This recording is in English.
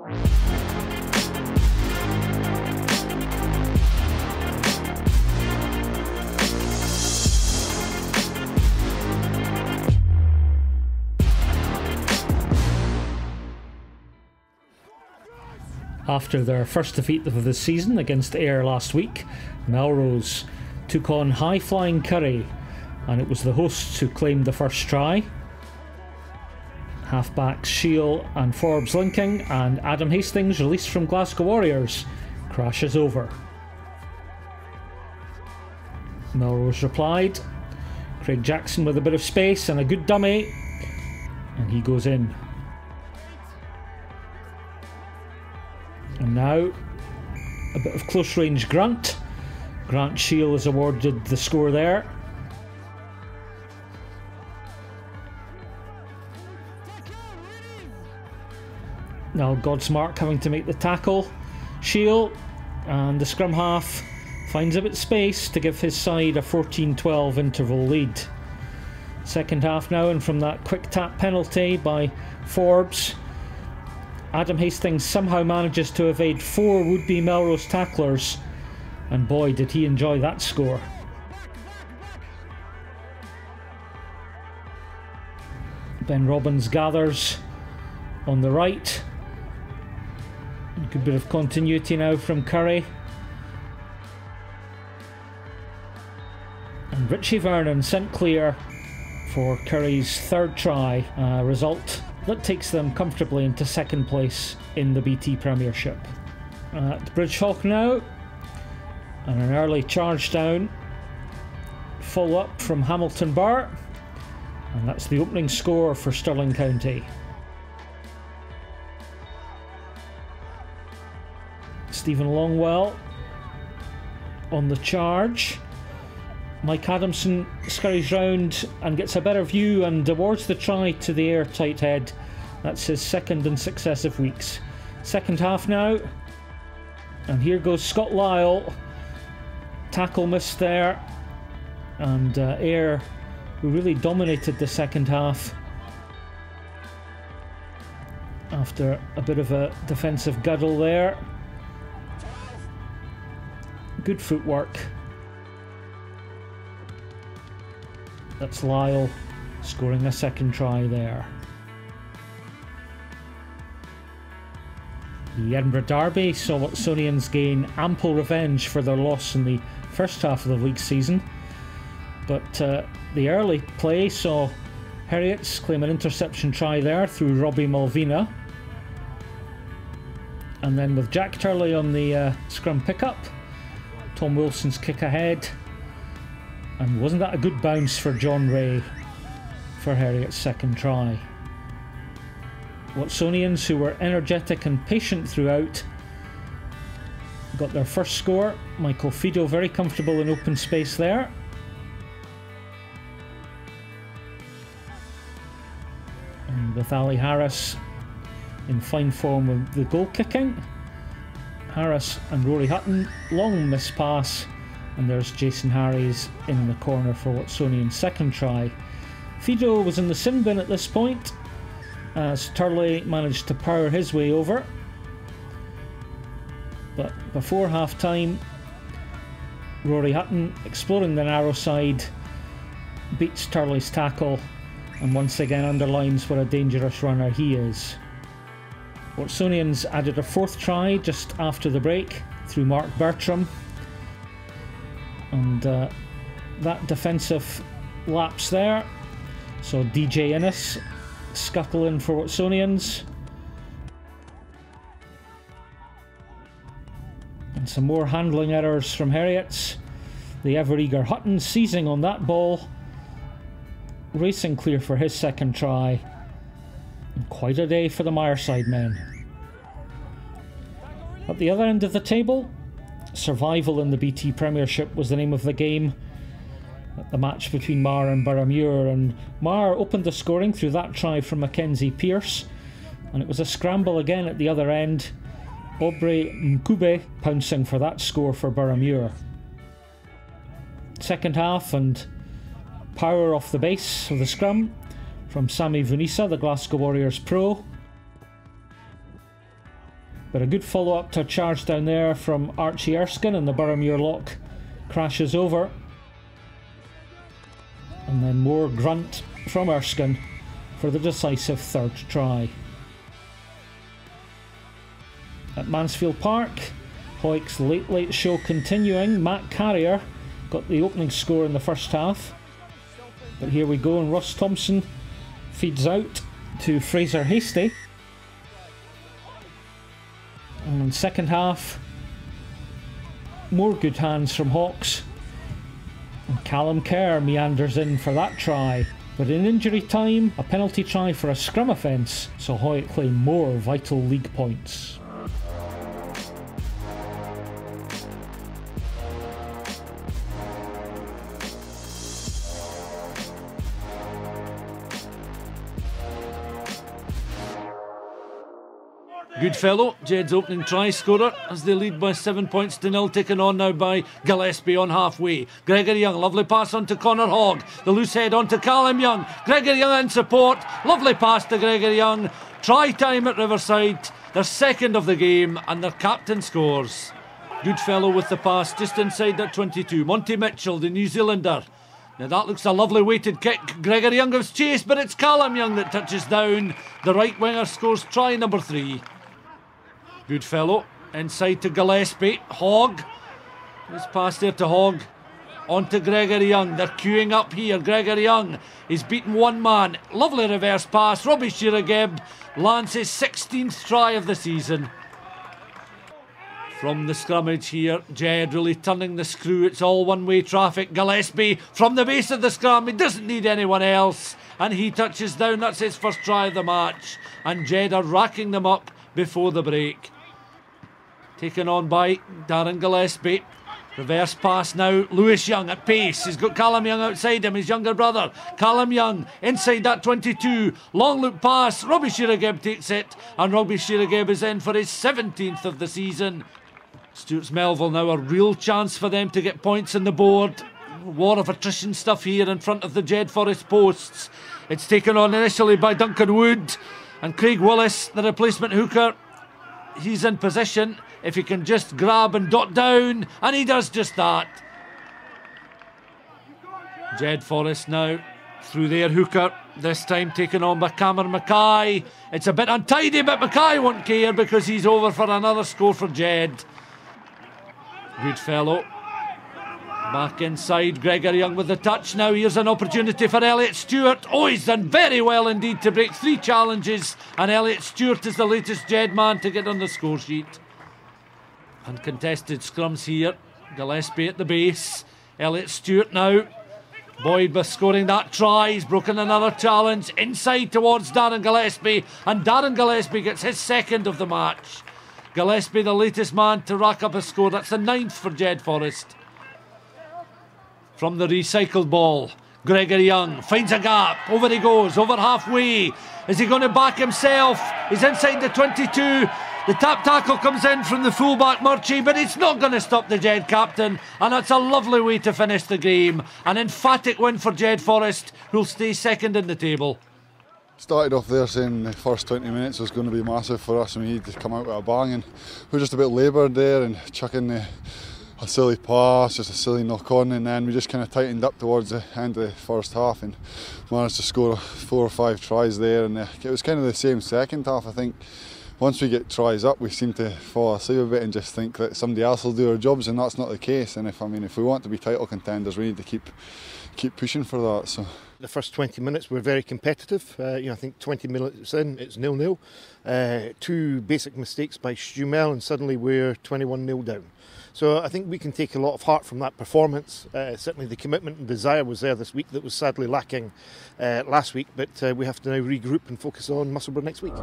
After their first defeat of the season against Ayr last week, Melrose took on high-flying Curry, and it was the hosts who claimed the first try. Halfbacks Shiel and Forbes linking, and Adam Hastings, released from Glasgow Warriors, crashes over. Melrose replied. Craig Jackson with a bit of space and a good dummy, and he goes in. And now, a bit of close range grunt. Grant Shiel is awarded the score there. Now Godsmark having to make the tackle. Shiel, and the scrum half finds a bit of space to give his side a 14-12 interval lead. Second half now, and from that quick tap penalty by Forbes, Adam Hastings somehow manages to evade 4 would-be Melrose tacklers, and boy did he enjoy that score. Ben Robbins gathers on the right. A good bit of continuity now from Curry. And Richie Vernon sent clear for Curry's third try, result that takes them comfortably into second place in the BT Premiership. At Bridgehawk now, and an early charge down, full up from Hamilton Bar, and that's the opening score for Stirling County. Stephen Longwell on the charge. Mike Adamson scurries round and gets a better view and awards the try to the airtight head. That's his second in successive weeks. Second half now, and here goes Scott Lyle. Tackle missed there, and Ayr, who really dominated the second half after a bit of a defensive guddle there. Good footwork. That's Lyle scoring a second try there. The Edinburgh Derby saw Watsonians gain ample revenge for their loss in the first half of the league season, but the early play saw Heriots claim an interception try there through Robbie Malvina, and then with Jack Turley on the scrum pickup, Tom Wilson's kick ahead. And wasn't that a good bounce for John Ray for Heriots' second try? Watsonians, who were energetic and patient throughout, got their first score. Michael Fido very comfortable in open space there. And with Ali Harris in fine form with the goal kicking. Harris and Rory Hutton, long miss pass. And there's Jason Harries in the corner for Watsonian's second try. Fido was in the sin bin at this point, as Turley managed to power his way over. But before half time, Rory Hutton, exploring the narrow side, beats Turley's tackle and once again underlines what a dangerous runner he is. Watsonians added a fourth try just after the break through Mark Bertram. And that defensive lapse there. So DJ Innes scuttle in for Watsonians. And some more handling errors from Heriots. The ever-eager Hutton seizing on that ball. Racing clear for his second try. And quite a day for the Myerside men. At the other end of the table, survival in the BT Premiership was the name of the game. The match between Mar and Boroughmuir, and Mar opened the scoring through that try from Mackenzie Pearce, and it was a scramble again at the other end. Aubrey Mkube pouncing for that score for Boroughmuir. Second half, and power off the base of the scrum from Sammy Vunisa, the Glasgow Warriors pro. But a good follow-up to a charge down there from Archie Erskine, and the Boroughmuir lock crashes over. And then more grunt from Erskine for the decisive third try. At Mansfield Park, Hoyk's late show continuing. Matt Carrier got the opening score in the first half. But here we go, and Ross Thompson feeds out to Fraser Hastie. And in the second half, more good hands from Hawks. And Callum Kerr meanders in for that try. But in injury time, a penalty try for a scrum offence saw Hoyt claim more vital league points. Goodfellow, Jed's opening try scorer, as they lead by 7 points to 0, taken on now by Gillespie on halfway. Gregory Young, lovely pass on to Connor Hogg. The loose head on to Callum Young. Gregory Young in support. Lovely pass to Gregory Young. Try time at Riverside. Their second of the game, and their captain scores. Goodfellow with the pass just inside that 22. Monty Mitchell, the New Zealander. Now that looks a lovely weighted kick. Gregory Young gives chase, but it's Callum Young that touches down. The right winger scores try number 3. Goodfellow inside to Gillespie. Hogg. This pass there to Hogg. On to Gregory Young. They're queuing up here. Gregory Young is beaten one man. Lovely reverse pass. Robbie Shearagib lands his 16th try of the season. From the scrummage here, Jed really turning the screw. It's all one-way traffic. Gillespie from the base of the scrum. He doesn't need anyone else. And he touches down. That's his first try of the match. And Jed are racking them up before the break. Taken on by Darren Gillespie. Reverse pass now. Lewis Young at pace. He's got Callum Young outside him, his younger brother. Callum Young inside that 22. Long loop pass. Robbie Shearagib takes it. And Robbie Shearagib is in for his 17th of the season. Stuart's Melville now a real chance for them to get points on the board. War of attrition stuff here in front of the Jed Forest posts. It's taken on initially by Duncan Wood. And Craig Willis, the replacement hooker. He's in position. If he can just grab and dot down, and he does just that. Jed Forest now through their hooker, this time taken on by Cameron Mackay. It's a bit untidy, but Mackay won't care because he's over for another score for Jed. Goodfellow back inside. Gregory Young with the touch. Now here's an opportunity for Elliot Stewart. Oh, he's done very well indeed to break 3 challenges, and Elliot Stewart is the latest Jed man to get on the score sheet. Uncontested scrums here. Gillespie at the base. Elliot Stewart now. Boyd by scoring that try. He's broken another challenge. Inside towards Darren Gillespie. And Darren Gillespie gets his second of the match. Gillespie, the latest man to rack up a score. That's the 9th for Jed Forest. From the recycled ball, Gregory Young finds a gap. Over he goes, over halfway. Is he going to back himself? He's inside the 22. The tap tackle comes in from the fullback Murchie, but it's not going to stop the Jed captain, and that's a lovely way to finish the game. An emphatic win for Jed Forest, who'll stay second in the table. Started off there saying the first 20 minutes was going to be massive for us, and we need to come out with a bang, and we were just a bit laboured there and chucking a silly pass, just a silly knock on, and then we just kind of tightened up towards the end of the first half and managed to score 4 or 5 tries there, and it was kind of the same second half. I think once we get tries up, we seem to fall asleep a bit and just think that somebody else will do our jobs, and that's not the case. And if we want to be title contenders, we need to keep pushing for that. So the first 20 minutes were very competitive. I think 20 minutes in, it's 0-0. 2 basic mistakes by Stumel, and suddenly we're 21-0 down. So I think we can take a lot of heart from that performance. Certainly the commitment and desire was there this week that was sadly lacking last week, but we have to now regroup and focus on Musselburgh next week.